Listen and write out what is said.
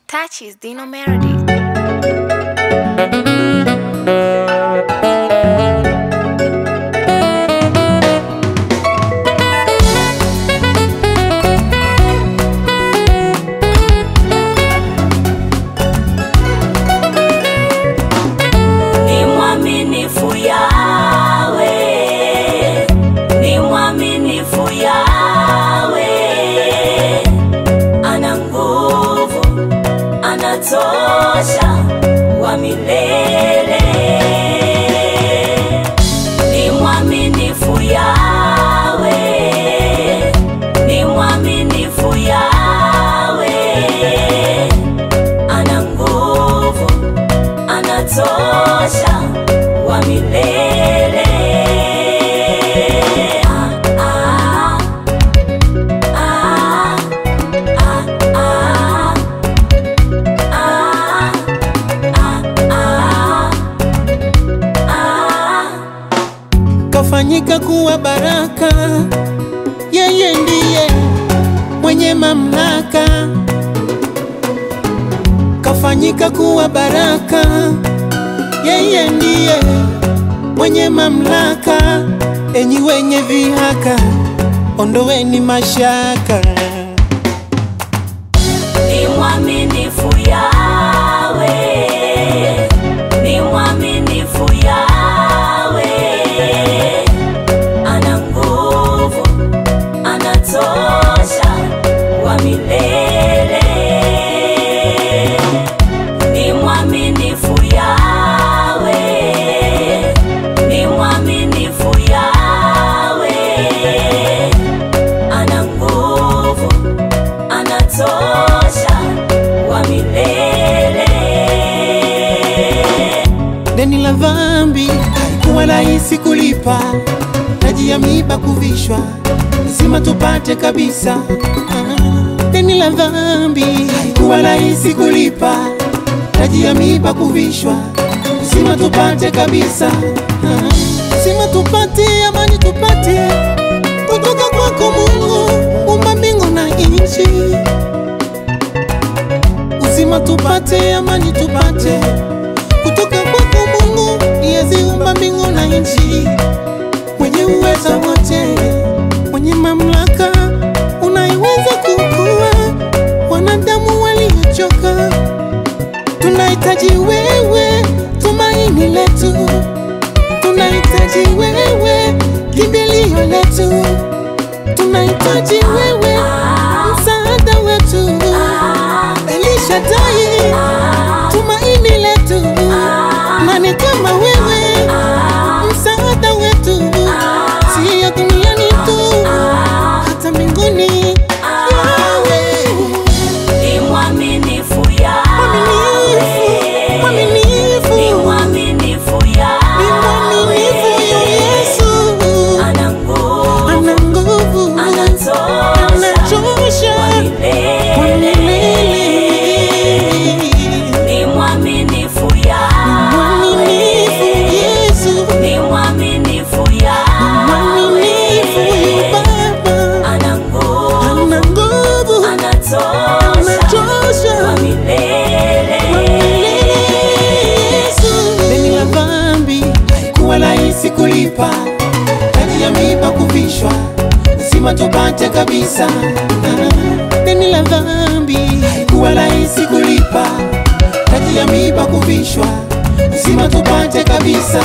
Touches Dino Melody. Tosha wa milele, ni mwaminifu Yawe, ni mwaminifu Yawe, ana nguvu, anatosha wa milele. Kafanyika kuwa baraka, yeye ndiye mwenye mamlaka. Kafanyika kuwa baraka, yeye ndiye mwenye mamlaka. Enyi wenye vihaka, ondoweni mashaka. Ni mwaminifu Yawe, ni mwaminifu Yawe, ana nguvu, anatosha wa milele. Ni mwaminifu Yawe, ni mwaminifu Yawe, ana nguvu, anatosha wa milele. Deni la dhambi haikuwa rahisi kulipa, taji ya miiba kuvishwa, lazima tupate kabisa. Deni la dhambi haikuwa rahisi kulipa, taji ya miiba kuvishwa, lazima tupate kabisa. Lazima tupate amani, tupate kutoka kwako Mungu, muumba mbingu na nchi. Lazima tupate amani, tupate kutoka kwako Mungu, aliyeziumba mbingu na nchi. Mwenye uweza wote, mwenye mamlaka, unaiweza kukua wanadamu waliochoka. Tunahitaji wewe, tumaini letu. Tunahitaji wewe, kimbilio letu. Tunahitaji wewe, msaada wetu. El Shaddai, tumaini letu. Nani kama wewe, msaada wetu, siyo duniani tu, hata mbinguni. Yawe, ni mwaminifu Yawe, mwaminifu, ni mwaminifu Yawe, ni mwaminifu Yesu. ana nguvu, Ana nguvu, anatosha wa milele. Ni mwaminifu Yawe, mwaminifu Yesu. ni mwaminifu Yawe, Baba ana nguvu, ana nguvu, anatosha wa milele. Deni la dhambi haikuwa rahisi kulipa, taji ya miiba kuvishwa, lazima tupate kabisa. Deni la dhambi haikuwa rahisi kulipa, taji ya miiba kuvishwa, lazima tupate kabisa.